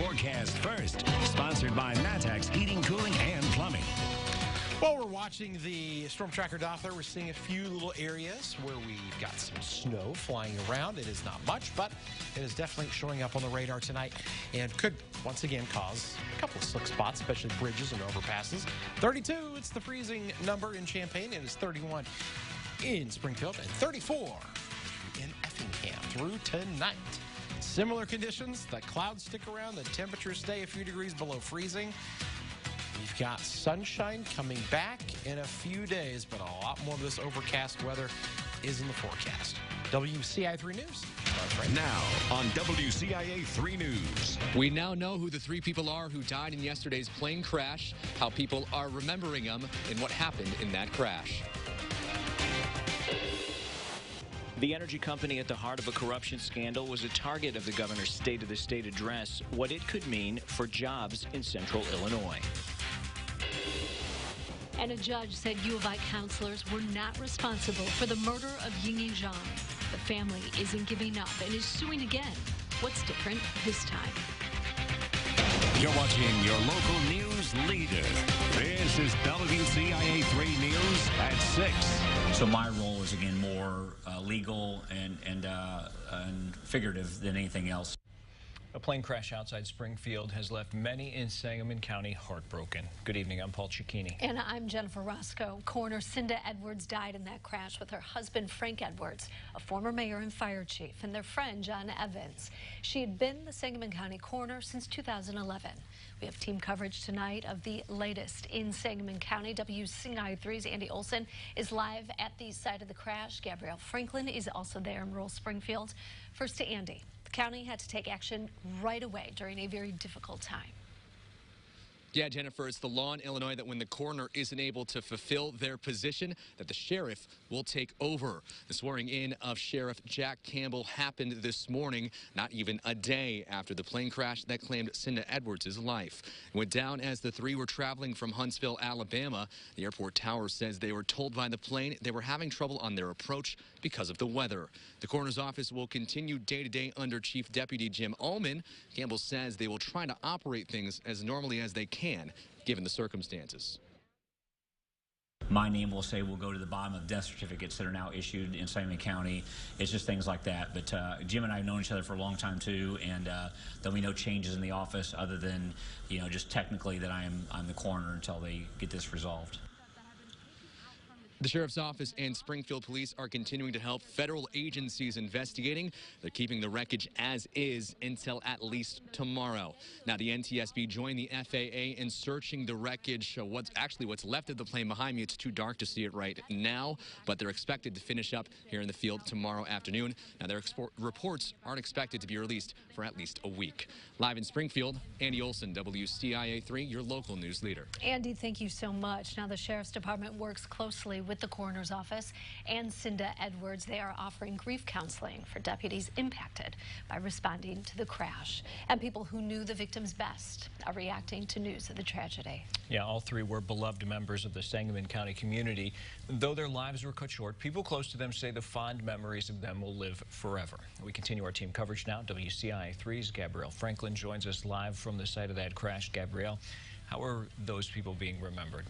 forecast first. Sponsored by Matex Heating, Cooling, and Plumbing. While we're watching the Storm Tracker Doppler, we're seeing a few little areas where we've got some snow flying around. It is not much, but it is definitely showing up on the radar tonight and could once again cause a couple of slick spots, especially bridges and overpasses. 32, it's the freezing number in Champaign. It is 31 in Springfield and 34 in Effingham through tonight. Similar conditions, the clouds stick around, the temperatures stay a few degrees below freezing. We've got sunshine coming back in a few days, but a lot more of this overcast weather is in the forecast. WCIA 3 News. Now on WCIA 3 News. We now know who the three people are who died in yesterday's plane crash, how people are remembering them, and what happened in that crash. The energy company at the heart of a corruption scandal was a target of the governor's State of the State address, what it could mean for jobs in central Illinois. And a judge said U of I counselors were not responsible for the murder of Ying Zhang. The family isn't giving up and is suing again. What's different this time? You're watching your local news leader. This is WCIA 3 News at 6. So my role is, again, more legal and figurative than anything else. A plane crash outside Springfield has left many in Sangamon County heartbroken. Good evening, I'm Paul Cicchini. And I'm Jennifer Roscoe. Coroner Cinda Edwards died in that crash with her husband, Frank Edwards, a former mayor and fire chief, and their friend, John Evans. She had been the Sangamon County coroner since 2011. We have team coverage tonight of the latest in Sangamon County. WCIA 3's Andy Olson is live at the site of the crash. Gabrielle Franklin is also there in rural Springfield. First to Andy. The county had to take action right away during a very difficult time. Yeah, Jennifer, it's the law in Illinois that when the coroner isn't able to fulfill their position, that the sheriff will take over. The swearing in of Sheriff Jack Campbell happened this morning, not even a day after the plane crash that claimed Cinda Edwards' life. It went down as the three were traveling from Huntsville, Alabama. The airport tower says they were told by the plane they were having trouble on their approach because of the weather. The coroner's office will continue day-to-day under Chief Deputy Jim Ullman. Campbell says they will try to operate things as normally as they can, given the circumstances. My name will say we'll go to the bottom of death certificates that are now issued in Sangamon County. It's just things like that. But Jim and I have known each other for a long time too, and there'll be no changes in the office other than, just technically that I'm the coroner until they get this resolved. The sheriff's office and Springfield police are continuing to help federal agencies investigating. They're keeping the wreckage as is until at least tomorrow. Now, the NTSB joined the FAA in searching the wreckage. What's left of the plane behind me. It's too dark to see it right now, but they're expected to finish up here in the field tomorrow afternoon. Now, their reports aren't expected to be released for at least a week. Live in Springfield, Andy Olson, WCIA 3, your local news leader. Andy, thank you so much. Now, the Sheriff's Department works closely with the coroner's office and Cinda Edwards. They are offering grief counseling for deputies impacted by responding to the crash. And people who knew the victims best are reacting to news of the tragedy. Yeah, all three were beloved members of the Sangamon County community. Though their lives were cut short, people close to them say the fond memories of them will live forever. We continue our team coverage now. WCIA 3's Gabrielle Franklin joins us live from the site of that crash. Gabrielle, how are those people being remembered?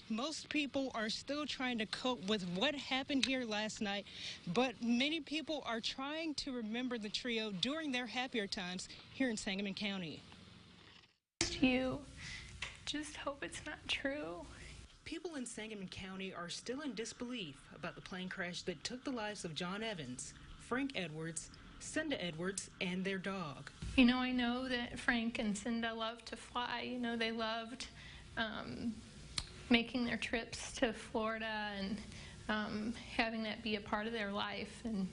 Most people are still trying to cope with what happened here last night, but many people are trying to remember the trio during their happier times here in Sangamon County. You just hope it's not true. People in Sangamon County are still in disbelief about the plane crash that took the lives of John Evans, Frank Edwards, Cinda Edwards, and their dog. I know that Frank and Cinda loved to fly. They loved making their trips to Florida and having that be a part of their life. And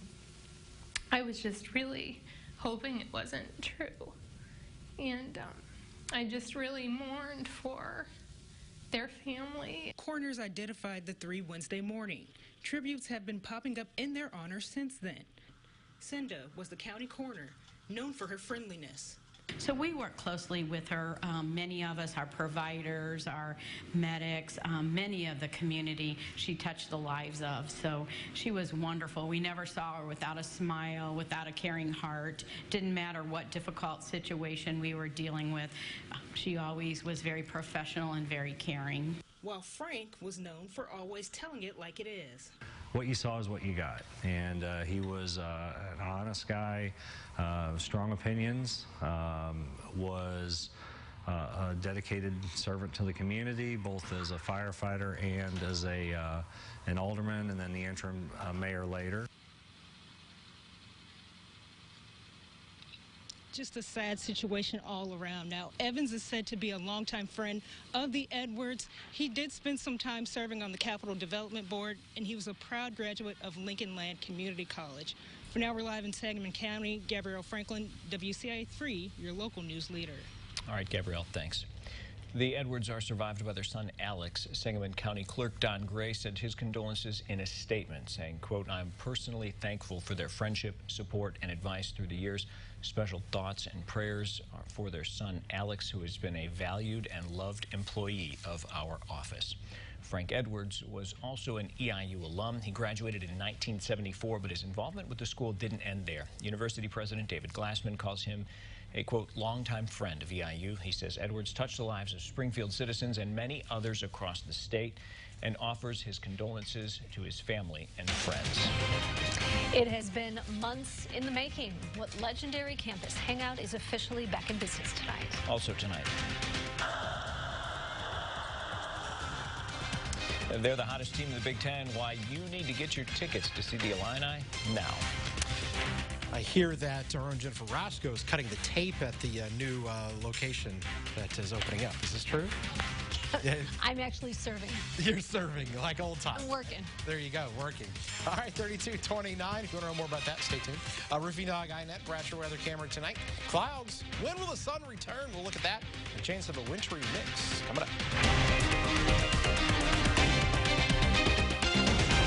I was just really hoping it wasn't true. And I just really mourned for their family. Coroners identified the three Wednesday morning. Tributes have been popping up in their honor since then. Cinda was the county coroner, known for her friendliness. So we work closely with her. Many of us, our providers, our medics, many of the community she touched the lives of. So she was wonderful. We never saw her without a smile, without a caring heart. Didn't matter what difficult situation we were dealing with. She always was very professional and very caring. While Frank was known for always telling it like it is. What you saw is what you got, and he was an honest guy, strong opinions, was a dedicated servant to the community, both as a firefighter and as an alderman, and then the interim mayor later. Just a sad situation all around. Now, Evans is said to be a longtime friend of the Edwards. He did spend some time serving on the Capital Development Board, and he was a proud graduate of Lincoln Land Community College. For now, we're live in Sangamon County. Gabrielle Franklin, WCIA 3, your local news leader. All right, Gabrielle, thanks. The Edwards are survived by their son, Alex. Sangamon County Clerk Don Gray sent his condolences in a statement, saying, quote, "I'm personally thankful for their friendship, support, and advice through the years. Special thoughts and prayers are for their son, Alex, who has been a valued and loved employee of our office." Frank Edwards was also an EIU alum. He graduated in 1974, but his involvement with the school didn't end there. University President David Glassman calls him a, quote, longtime friend of EIU. He says Edwards touched the lives of Springfield citizens and many others across the state, and offers his condolences to his family and friends. It has been months in the making. What legendary campus hangout is officially back in business tonight. Also tonight. They're the hottest team in the Big Ten. Why you need to get your tickets to see the Illini now. I hear that our own Jennifer Roscoe is cutting the tape at the new location that is opening up. Is this true? I'm actually serving. You're serving like old time. I'm working. There you go, working. All right, 32-29. If you want to know more about that, stay tuned. Roofing Dog INET, Bratcher weather camera tonight. Clouds. When will the sun return? We'll look at that. A chance of a wintry mix coming up.